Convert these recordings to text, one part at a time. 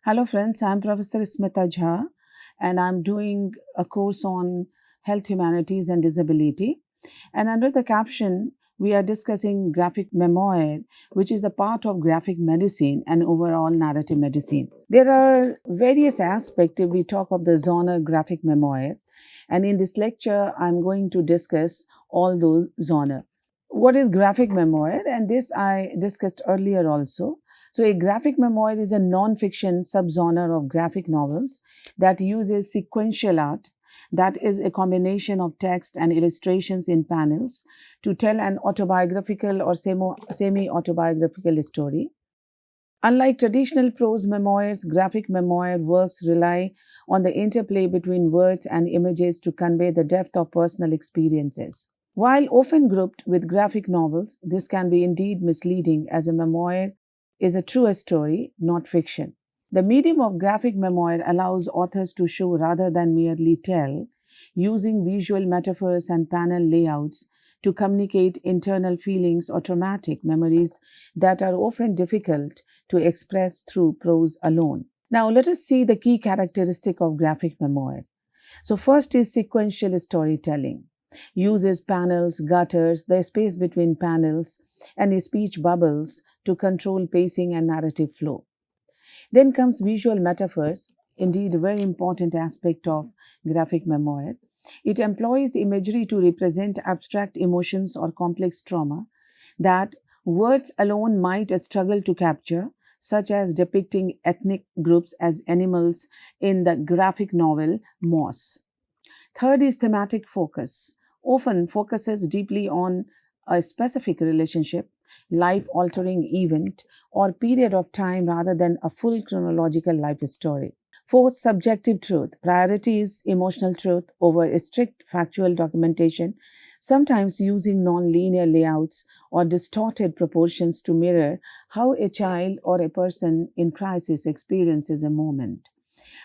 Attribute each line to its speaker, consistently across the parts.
Speaker 1: Hello friends, I'm Professor Smita Jha and I'm doing a course on Health Humanities and Disability. And under the caption, we are discussing graphic memoir, which is the part of graphic medicine and overall narrative medicine. There are various aspects if we talk of the genre graphic memoir. And in this lecture, I'm going to discuss all those genres. What is graphic memoir? And this I discussed earlier also. So, a graphic memoir is a non-fiction subgenre of graphic novels that uses sequential art, that is a combination of text and illustrations in panels, to tell an autobiographical or semi-autobiographical story. Unlike traditional prose memoirs, graphic memoir works rely on the interplay between words and images to convey the depth of personal experiences. While often grouped with graphic novels, this can be indeed misleading as a memoir is a truer story, not fiction. The medium of graphic memoir allows authors to show rather than merely tell, using visual metaphors and panel layouts to communicate internal feelings or traumatic memories that are often difficult to express through prose alone. Now, let us see the key characteristic of graphic memoir. So, first is sequential storytelling. Uses panels, gutters, the space between panels, and speech bubbles to control pacing and narrative flow. Then comes visual metaphors, indeed a very important aspect of graphic memoir. It employs imagery to represent abstract emotions or complex trauma that words alone might struggle to capture, such as depicting ethnic groups as animals in the graphic novel Moss. Third is thematic focus, often focuses deeply on a specific relationship, life altering event, or period of time rather than a full chronological life story. Fourth, subjective truth. Priority is emotional truth over strict factual documentation, sometimes using non-linear layouts or distorted proportions to mirror how a child or a person in crisis experiences a moment.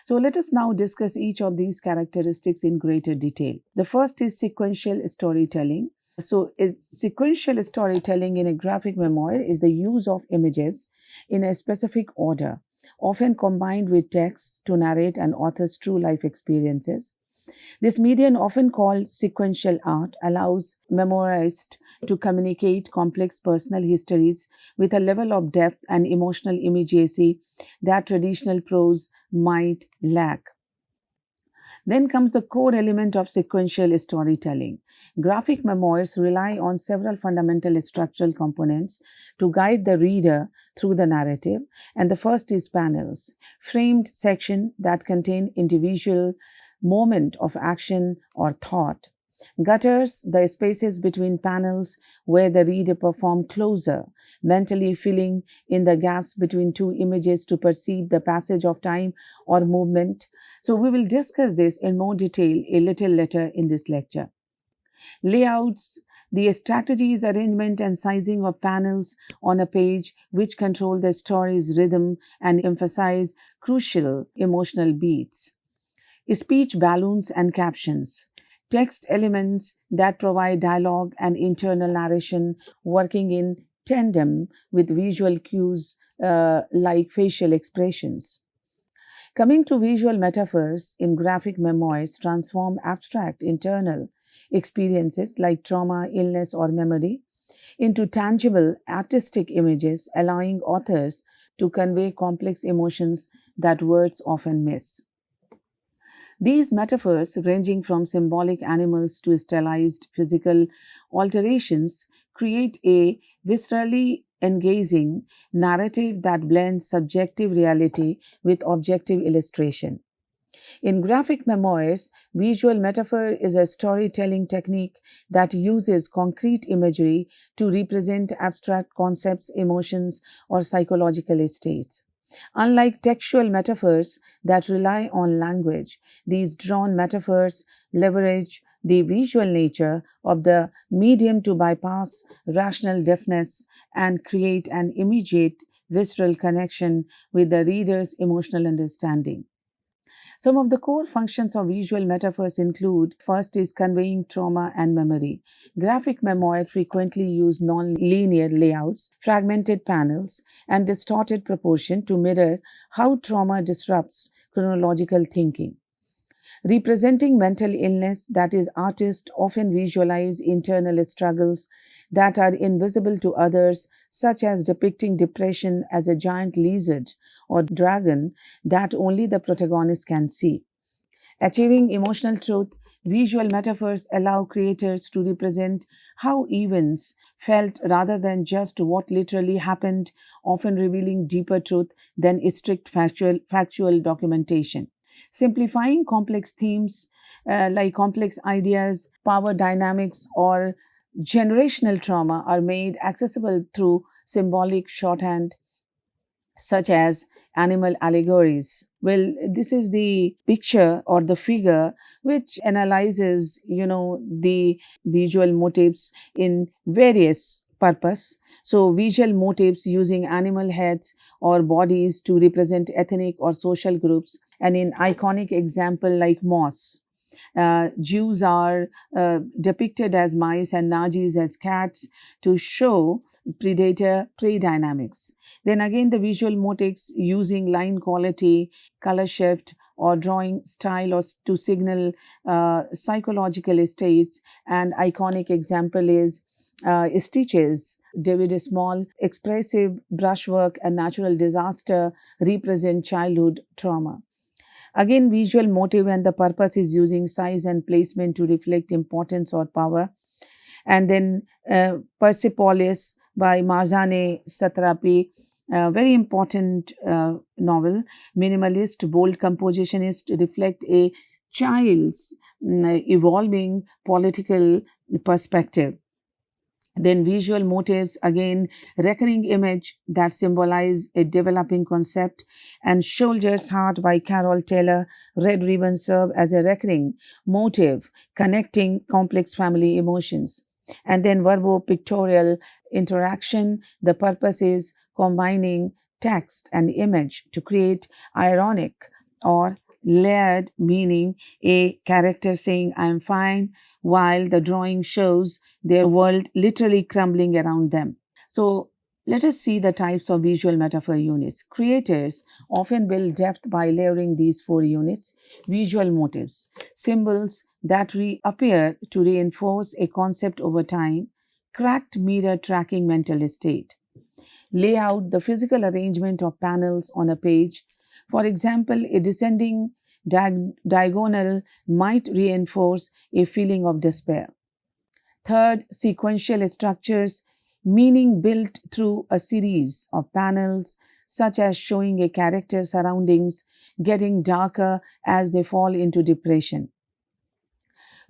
Speaker 1: So let us now discuss each of these characteristics in greater detail. The first is sequential storytelling. So, sequential storytelling in a graphic memoir is the use of images in a specific order, often combined with text to narrate an author's true life experiences. This medium, often called sequential art, allows memoirists to communicate complex personal histories with a level of depth and emotional immediacy that traditional prose might lack. Then comes the core element of sequential storytelling. Graphic memoirs rely on several fundamental structural components to guide the reader through the narrative, and the first is panels, framed sections that contain individual moment of action or thought. Gutters, the spaces between panels where the reader performs closer, mentally filling in the gaps between two images to perceive the passage of time or movement. So, we will discuss this in more detail a little later in this lecture. Layouts, the strategies, arrangement, and sizing of panels on a page which control the story's rhythm and emphasize crucial emotional beats. Speech balloons and captions, text elements that provide dialogue and internal narration working in tandem with visual cues like facial expressions. Coming to visual metaphors in graphic memoirs transform abstract internal experiences like trauma, illness, or memory into tangible artistic images, allowing authors to convey complex emotions that words often miss. These metaphors, ranging from symbolic animals to stylized physical alterations, create a viscerally engaging narrative that blends subjective reality with objective illustration. In graphic memoirs, visual metaphor is a storytelling technique that uses concrete imagery to represent abstract concepts, emotions, or psychological states. Unlike textual metaphors that rely on language, these drawn metaphors leverage the visual nature of the medium to bypass rational deafness and create an immediate visceral connection with the reader's emotional understanding. Some of the core functions of visual metaphors include: first is conveying trauma and memory. Graphic memoir frequently use non-linear layouts, fragmented panels, and distorted proportion to mirror how trauma disrupts chronological thinking. Representing mental illness, that is, artists often visualize internal struggles that are invisible to others, such as depicting depression as a giant lizard or dragon that only the protagonist can see. Achieving emotional truth, visual metaphors allow creators to represent how events felt rather than just what literally happened, often revealing deeper truth than strict factual documentation. Simplifying complex themes like complex ideas, power dynamics, or generational trauma are made accessible through symbolic shorthand such as animal allegories. Well, this is the picture or the figure which analyzes, the visual motifs in various purpose. So visual motifs using animal heads or bodies to represent ethnic or social groups. And in iconic example like moss, Jews are depicted as mice and Nazis as cats to show predator prey dynamics. Then again, the visual motifs using line quality, color shift, or drawing style or to signal psychological states. And iconic example is stitches. David Small, expressive brushwork and natural disaster represent childhood trauma. Again, visual motive and the purpose is using size and placement to reflect importance or power. And then Persepolis by Marzane Satrapi, very important novel. Minimalist, bold compositionist, reflect a child's evolving political perspective. Then visual motives, again, recurring image that symbolize a developing concept. And Soldier's Heart by Carol Taylor, red ribbons serve as a recurring motive connecting complex family emotions. And then verbo-pictorial interaction, the purpose is combining text and image to create ironic or layered meaning, a character saying I'm fine while the drawing shows their world literally crumbling around them. So let us see the types of visual metaphor units. Creators often build depth by layering these four units. Visual motives, symbols that appear to reinforce a concept over time. Cracked mirror tracking mental state. Layout, the physical arrangement of panels on a page. For example, a descending diagonal might reinforce a feeling of despair. Third, sequential structures, meaning built through a series of panels, such as showing a character's surroundings getting darker as they fall into depression.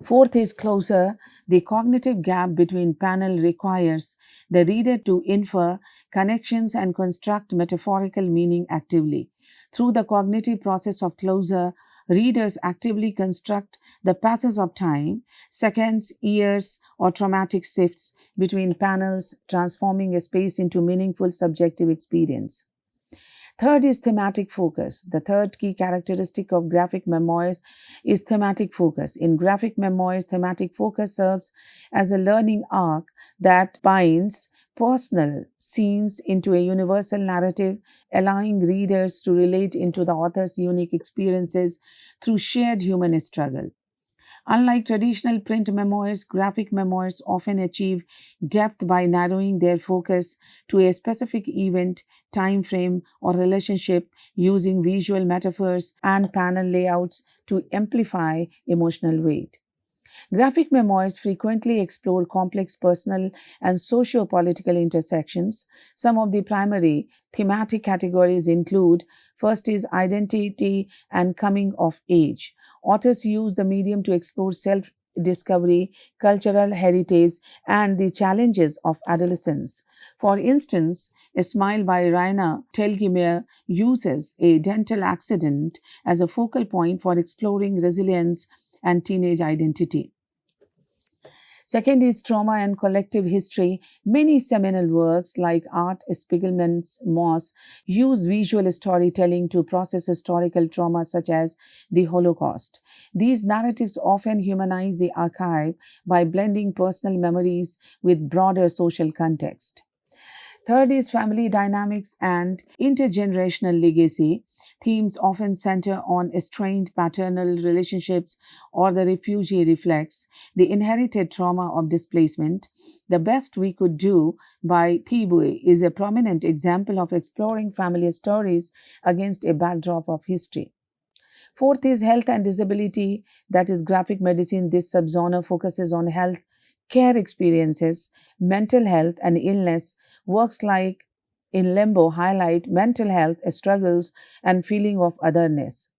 Speaker 1: Fourth is closer. The cognitive gap between panel requires the reader to infer connections and construct metaphorical meaning actively. Through the cognitive process of closure, readers actively construct the passage of time, seconds, years, or traumatic shifts between panels, transforming a space into meaningful subjective experience. Third is thematic focus. The third key characteristic of graphic memoirs is thematic focus. In graphic memoirs, thematic focus serves as a learning arc that binds personal scenes into a universal narrative, allowing readers to relate into the author's unique experiences through shared human struggle. Unlike traditional print memoirs, graphic memoirs often achieve depth by narrowing their focus to a specific event, time frame, or relationship, using visual metaphors and panel layouts to amplify emotional weight. Graphic memoirs frequently explore complex personal and socio-political intersections. Some of the primary thematic categories include: first is identity and coming of age. Authors use the medium to explore self-discovery, cultural heritage, and the challenges of adolescence. For instance, A Smile by Raina Telgemeier uses a dental accident as a focal point for exploring resilience and teenage identity. Second is trauma and collective history. Many seminal works like Art Spiegelman's Moss use visual storytelling to process historical trauma such as the Holocaust. These narratives often humanize the archive by blending personal memories with broader social context. Third is family dynamics and intergenerational legacy. Themes often center on strained paternal relationships or the refugee reflex, the inherited trauma of displacement. The Best We Could Do by Thibault is a prominent example of exploring family stories against a backdrop of history. Fourth is health and disability, that is graphic medicine. This subgenre focuses on health care experiences, mental health, and illness. Works like In Limbo highlight mental health struggles and feeling of otherness.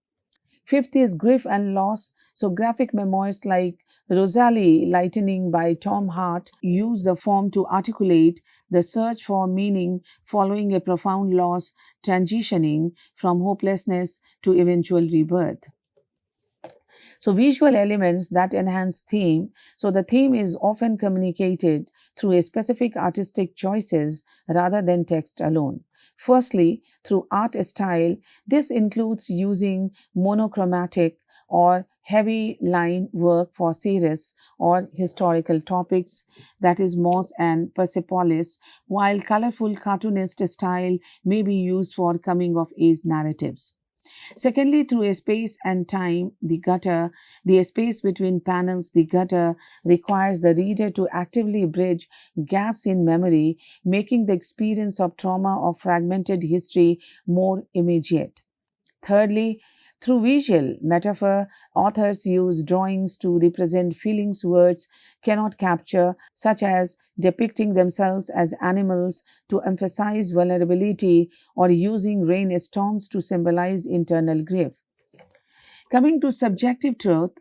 Speaker 1: Fifth is grief and loss. So, graphic memoirs like Rosalie Lightning by Tom Hart use the form to articulate the search for meaning following a profound loss, transitioning from hopelessness to eventual rebirth. So, visual elements that enhance theme. So, the theme is often communicated through a specific artistic choices rather than text alone. Firstly, through art style, this includes using monochromatic or heavy line work for serious or historical topics, that is Moss and Persepolis, while colorful cartoonist style may be used for coming of age narratives. Secondly, through a space and time, the gutter, the space between panels, the gutter requires the reader to actively bridge gaps in memory, making the experience of trauma or fragmented history more immediate. Thirdly, through visual metaphor, authors use drawings to represent feelings words cannot capture, such as depicting themselves as animals to emphasize vulnerability or using rainstorms to symbolize internal grief. Coming to subjective truth,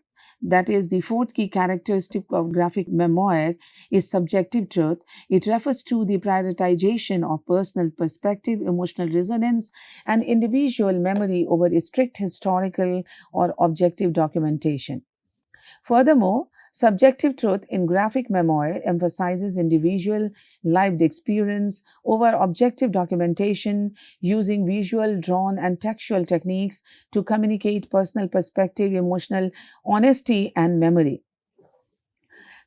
Speaker 1: that is the fourth key characteristic of graphic memoir is subjective truth. It refers to the prioritization of personal perspective, emotional resonance, and individual memory over strict historical or objective documentation. Furthermore, subjective truth in graphic memoir emphasizes individual lived experience over objective documentation, using visual, drawn, and textual techniques to communicate personal perspective, emotional honesty, and memory.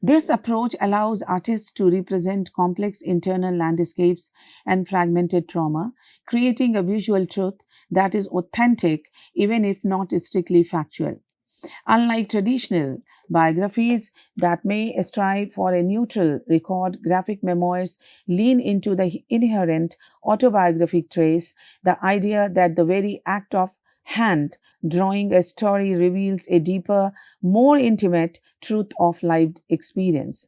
Speaker 1: This approach allows artists to represent complex internal landscapes and fragmented trauma, creating a visual truth that is authentic even if not strictly factual. Unlike traditional biographies that may strive for a neutral record, graphic memoirs lean into the inherent autobiographic trace, the idea that the very act of hand drawing a story reveals a deeper, more intimate truth of lived experience.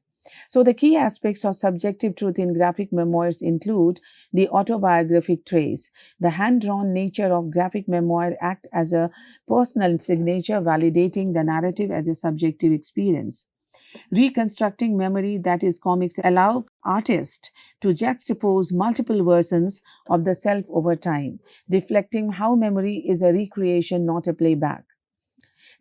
Speaker 1: So, the key aspects of subjective truth in graphic memoirs include the autobiographic trace. The hand drawn nature of graphic memoir act as a personal signature, validating the narrative as a subjective experience. Reconstructing memory, that is, comics allow artists to juxtapose multiple versions of the self over time, reflecting how memory is a recreation, not a playback.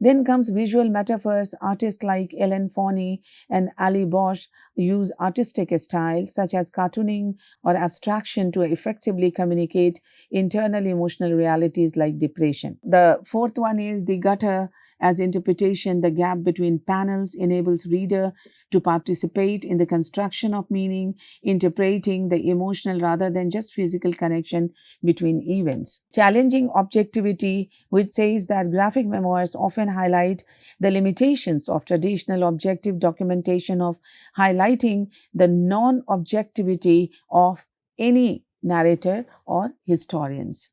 Speaker 1: Then comes visual metaphors. Artists like Ellen Forney and Ali Bosch use artistic styles such as cartooning or abstraction to effectively communicate internal emotional realities like depression. The fourth one is the gutter as interpretation. The gap between panels enables reader to participate in the construction of meaning, interpreting the emotional rather than just physical connection between events. Challenging objectivity, which says that graphic memoirs often highlight the limitations of traditional objective documentation of highlighting the non-objectivity of any narrator or historians.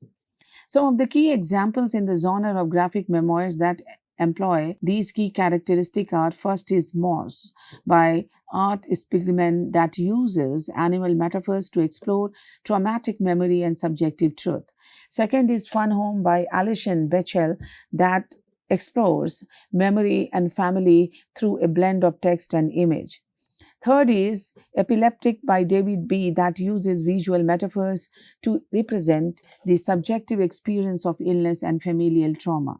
Speaker 1: Some of the key examples in the genre of graphic memoirs that employ these key characteristics are: first is Moss by Art Spiegelman, that uses animal metaphors to explore traumatic memory and subjective truth. Second is Fun Home by Alison Bechdel, that explores memory and family through a blend of text and image. Third is Epileptic by David B., that uses visual metaphors to represent the subjective experience of illness and familial trauma.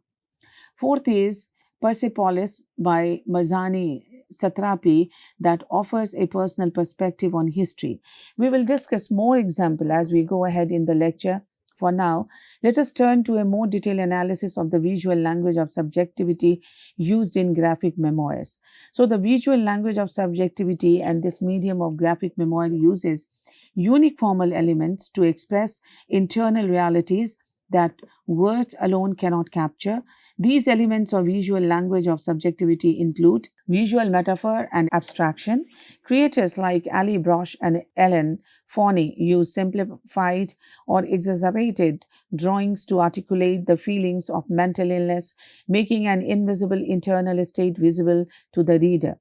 Speaker 1: Fourth is Persepolis by Mazzani satrapi that offers a personal perspective on history. We will discuss more examples as we go ahead in the lecture. For now, let us turn to a more detailed analysis of the visual language of subjectivity used in graphic memoirs. So, the visual language of subjectivity and this medium of graphic memoir uses unique formal elements to express internal realities that words alone cannot capture. These elements of visual language of subjectivity include visual metaphor and abstraction. Creators like Ali Brosh and Ellen Forney use simplified or exaggerated drawings to articulate the feelings of mental illness, making an invisible internal state visible to the reader.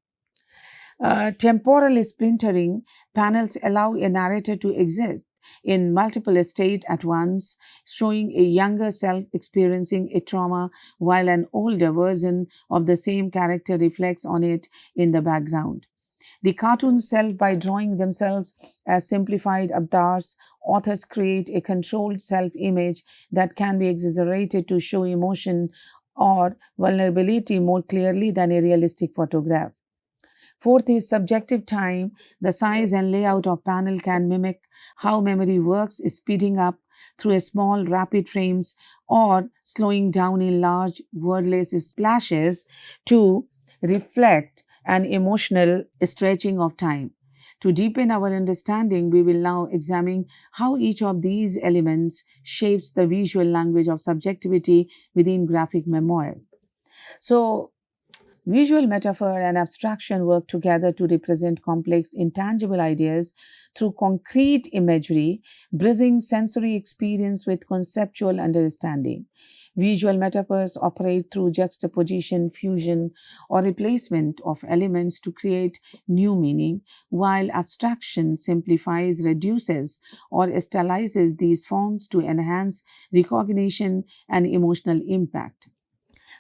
Speaker 1: Temporal splintering panels allow a narrator to exist in multiple states at once, showing a younger self experiencing a trauma while an older version of the same character reflects on it in the background. The cartoons sell by drawing themselves as simplified avatars. Authors create a controlled self image that can be exaggerated to show emotion or vulnerability more clearly than a realistic photograph. Fourth is subjective time. The size and layout of panel can mimic how memory works, speeding up through a small rapid frames or slowing down in large wordless splashes to reflect an emotional stretching of time. To deepen our understanding, we will now examine how each of these elements shapes the visual language of subjectivity within graphic memoir. So, visual metaphor and abstraction work together to represent complex, intangible ideas through concrete imagery, bridging sensory experience with conceptual understanding. Visual metaphors operate through juxtaposition, fusion, or replacement of elements to create new meaning, while abstraction simplifies, reduces, or stylizes these forms to enhance recognition and emotional impact.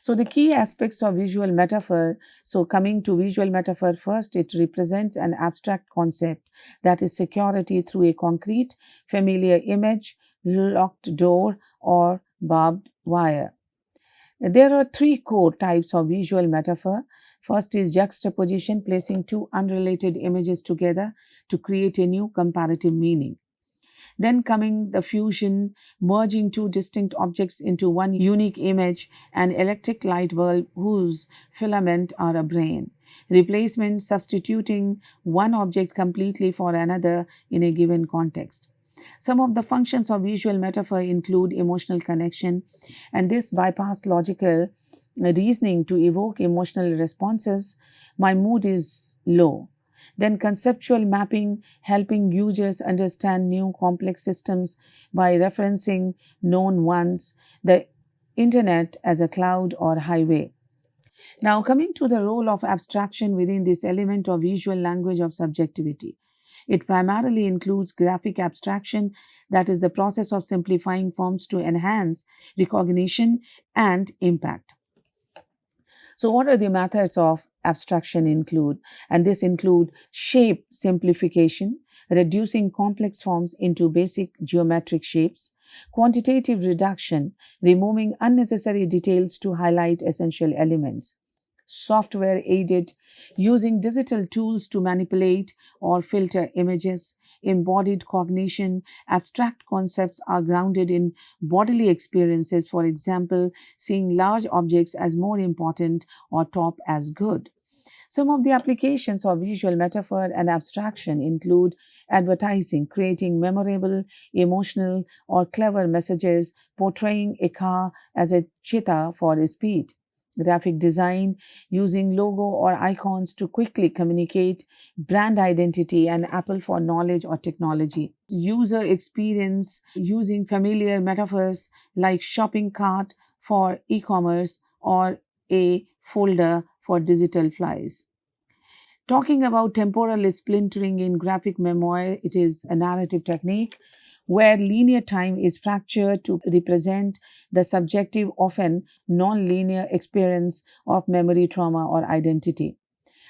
Speaker 1: So, the key aspects of visual metaphor. So, coming to visual metaphor first, it represents an abstract concept that is security through a concrete, familiar image, locked door, or barbed wire. There are three core types of visual metaphor. First is juxtaposition, placing two unrelated images together to create a new comparative meaning. Then coming the fusion, merging two distinct objects into one unique image, an electric light bulb whose filament are a brain. Replacement, substituting one object completely for another in a given context. Some of the functions of visual metaphor include emotional connection, and this bypass logical reasoning to evoke emotional responses. My mood is low. Then conceptual mapping, helping users understand new complex systems by referencing known ones, the internet as a cloud or highway. Now, coming to the role of abstraction within this element of visual language of subjectivity. It primarily includes graphic abstraction, that is, the process of simplifying forms to enhance recognition and impact. So, what are the methods of abstraction include? And this include shape simplification, reducing complex forms into basic geometric shapes, quantitative reduction, removing unnecessary details to highlight essential elements, software aided, using digital tools to manipulate or filter images, embodied cognition. Abstract concepts are grounded in bodily experiences, for example, seeing large objects as more important or top as good. Some of the applications of visual metaphor and abstraction include advertising, creating memorable, emotional, or clever messages, portraying a car as a cheetah for speed. Graphic design, using logo or icons to quickly communicate brand identity, and Apple for knowledge or technology. User experience, using familiar metaphors like shopping cart for e-commerce or a folder for digital flies. Talking about temporal splintering in graphic memoir, it is a narrative technique where linear time is fractured to represent the subjective, often non-linear experience of memory, trauma, or identity.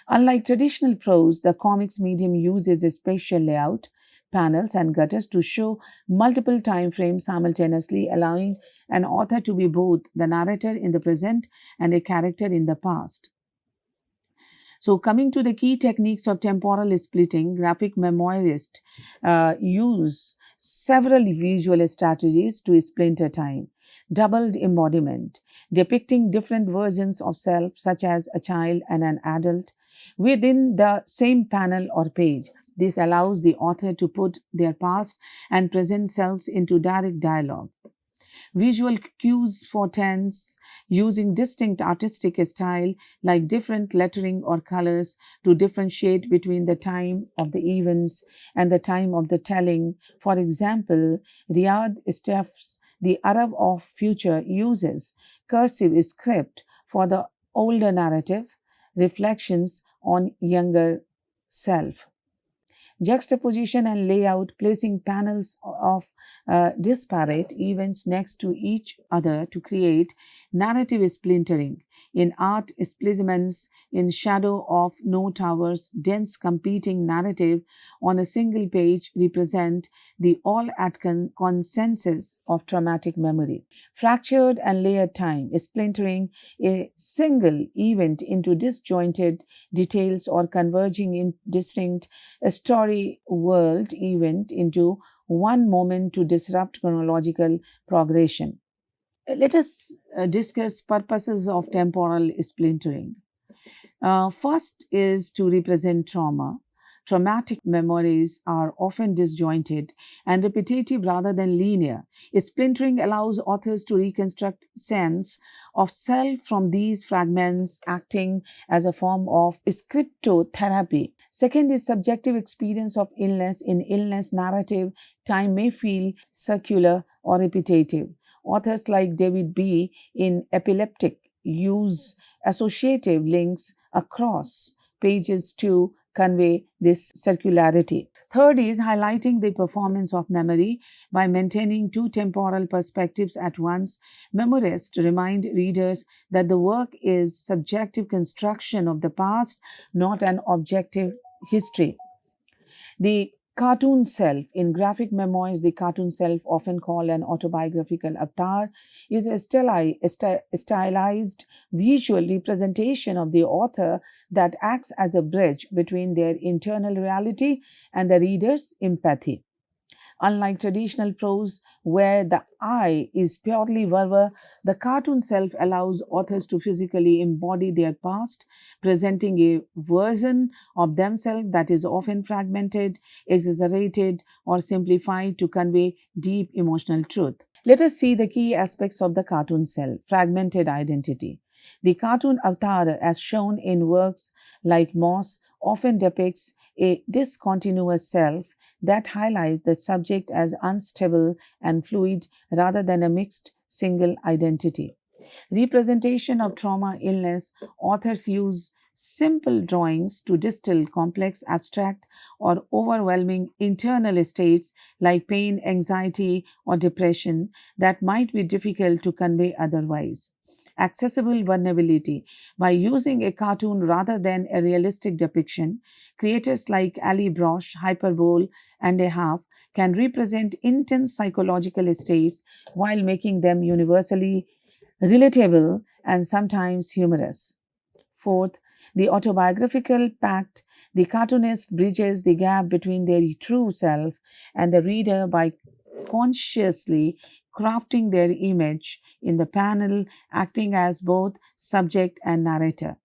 Speaker 1: Unlike traditional prose, the comics medium uses a spatial layout, panels, and gutters to show multiple time frames simultaneously, allowing an author to be both the narrator in the present and a character in the past. So, coming to the key techniques of temporal splitting, graphic memoirists use several visual strategies to splinter time. Doubled embodiment, depicting different versions of self, such as a child and an adult, within the same panel or page. This allows the author to put their past and present selves into direct dialogue. Visual cues for tense, using distinct artistic style like different lettering or colors to differentiate between the time of the events and the time of the telling. For example, Riyad Steff's The Arab of Future uses cursive script for the older narrative, reflections on younger self. Juxtaposition and layout, placing panels of disparate events next to each other to create narrative splintering. In art, specimens in shadow of no towers, dense competing narrative on a single page represent the all at consensus of traumatic memory. Fractured and layered time, splintering a single event into disjointed details or converging in distinct story world event into one moment to disrupt chronological progression. Let us discuss purposes of temporal splintering. First is to represent trauma. Traumatic memories are often disjointed and repetitive rather than linear. Splintering allows authors to reconstruct sense of self from these fragments, acting as a form of scriptotherapy. Second is subjective experience of illness. In illness narrative, time may feel circular or repetitive. Authors like David B. in Epileptic use associative links across pages to convey this circularity. Third is highlighting the performance of memory by maintaining two temporal perspectives at once. Memoirists remind readers that the work is subjective construction of the past, not an objective history. The cartoon self, in graphic memoirs, the cartoon self, often called an autobiographical avatar, is a stylized visual representation of the author that acts as a bridge between their internal reality and the reader's empathy. Unlike traditional prose, where the I is purely verbal, the cartoon self allows authors to physically embody their past, presenting a version of themselves that is often fragmented, exaggerated, or simplified to convey deep emotional truth. Let us see the key aspects of the cartoon self. Fragmented identity. The cartoon avatar, as shown in works like Moss, often depicts a discontinuous self that highlights the subject as unstable and fluid rather than a mixed single identity. Representation of trauma illness, authors use simple drawings to distill complex, abstract, or overwhelming internal states like pain, anxiety, or depression that might be difficult to convey otherwise. Accessible vulnerability. By using a cartoon rather than a realistic depiction, creators like Ali Brosh, Hyperbole, and a Half can represent intense psychological states while making them universally relatable and sometimes humorous. Fourth, the autobiographical pact. The cartoonist bridges the gap between their true self and the reader by consciously crafting their image in the panel, acting as both subject and narrator.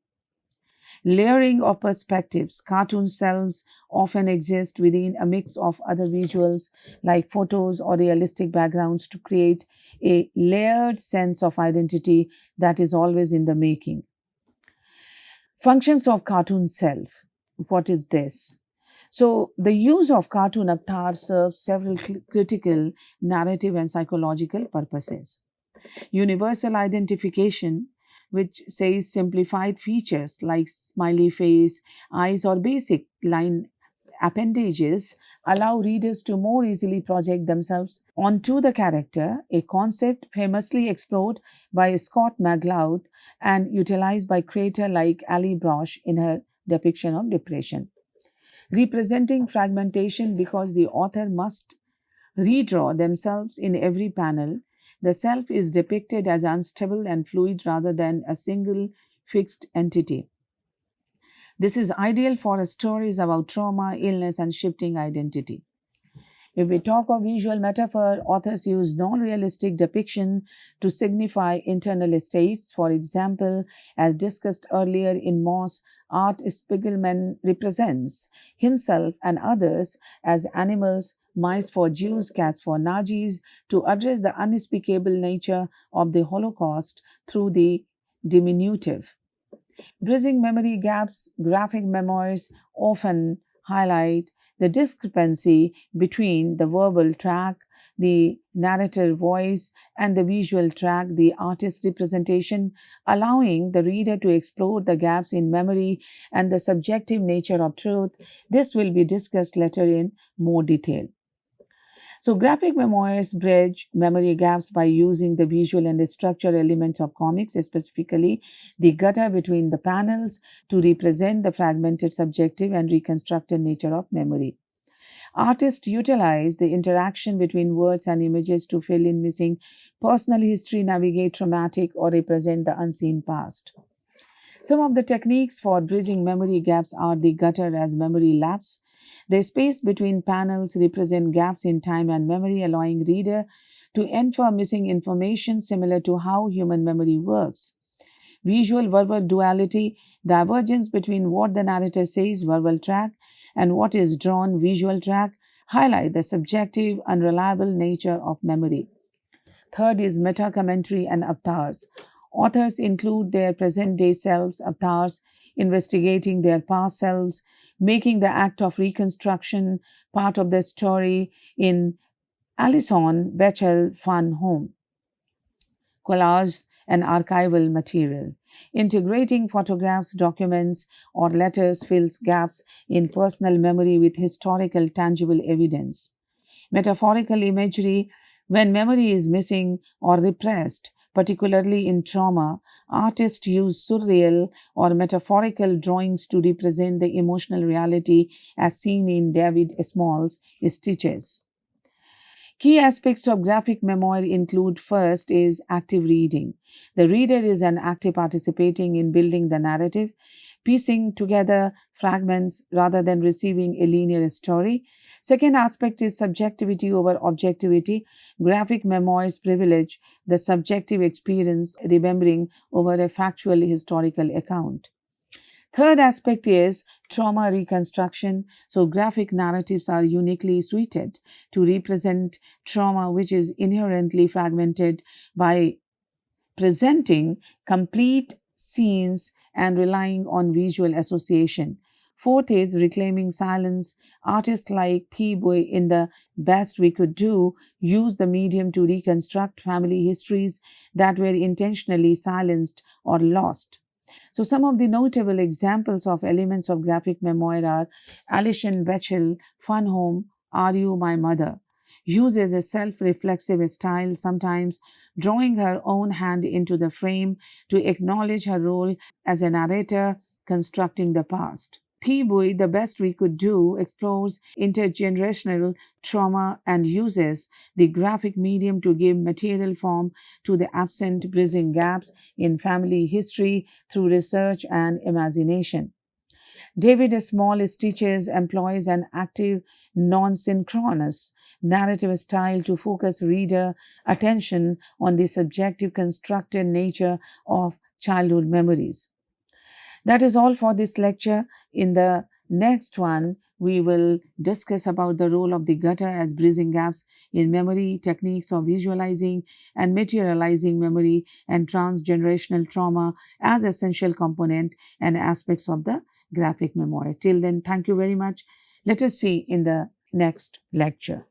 Speaker 1: Layering of perspectives. Cartoon selves often exist within a mix of other visuals like photos or realistic backgrounds to create a layered sense of identity that is always in the making. Functions of cartoon self. What is this? So, the use of cartoon avatar serves several critical narrative and psychological purposes. Universal identification, which says simplified features like smiley face, eyes, or basic line appendages allow readers to more easily project themselves onto the character, a concept famously explored by Scott McCloud and utilized by creator like Ali Brosh in her depiction of depression. Representing fragmentation because the author must redraw themselves in every panel, the self is depicted as unstable and fluid rather than a single fixed entity. This is ideal for stories about trauma, illness, and shifting identity. If we talk of visual metaphor, authors use non-realistic depiction to signify internal states. For example, as discussed earlier in Moss, Art Spiegelman represents himself and others as animals, mice for Jews, cats for Nazis, to address the unspeakable nature of the Holocaust through the diminutive. Bridging memory gaps, graphic memoirs often highlight the discrepancy between the verbal track, the narrator voice, and the visual track, the artist's representation, allowing the reader to explore the gaps in memory and the subjective nature of truth. This will be discussed later in more detail. So, graphic memoirs bridge memory gaps by using the visual and the structural elements of comics, specifically the gutter between the panels, to represent the fragmented, subjective, and reconstructed nature of memory. Artists utilize the interaction between words and images to fill in missing personal history, navigate traumatic, or represent the unseen past. Some of the techniques for bridging memory gaps are the gutter as memory lapse. The space between panels represent gaps in time and memory, allowing reader to infer missing information similar to how human memory works. Visual verbal duality, divergence between what the narrator says, verbal track, and what is drawn, visual track, highlight the subjective, unreliable nature of memory. Third is meta commentary and avatars. Authors include their present day selves, avatars, investigating their past selves, making the act of reconstruction part of the story in Alison Bechdel Fun Home. Collage and archival material. Integrating photographs, documents, or letters fills gaps in personal memory with historical tangible evidence. Metaphorical imagery, when memory is missing or repressed, particularly in trauma, artists use surreal or metaphorical drawings to represent the emotional reality as seen in David Small's Stitches. Key aspects of graphic memoir include first is active reading. The reader is an active participating in building the narrative, piecing together fragments rather than receiving a linear story. Second aspect is subjectivity over objectivity. Graphic memoirs privilege the subjective experience, remembering over a factual historical account. Third aspect is trauma reconstruction. So, graphic narratives are uniquely suited to represent trauma, which is inherently fragmented, by presenting complete scenes and relying on visual association. Fourth is reclaiming silence. Artists like Thibault in The Best We Could Do use the medium to reconstruct family histories that were intentionally silenced or lost. So, some of the notable examples of elements of graphic memoir are Alison Bechdel, Fun Home, Are You My Mother? Uses a self reflexive style, sometimes drawing her own hand into the frame to acknowledge her role as a narrator constructing the past. Thibault, The Best We Could Do, explores intergenerational trauma and uses the graphic medium to give material form to the absent, bridging gaps in family history through research and imagination. David Small Stitches employs an active, non-synchronous narrative style to focus reader attention on the subjective constructed nature of childhood memories. That is all for this lecture. In the next one, we will discuss about the role of the gutter as bridging gaps in memory, techniques of visualizing and materializing memory, and transgenerational trauma as essential component and aspects of the graphic memoir. Till then, thank you very much. Let us see in the next lecture.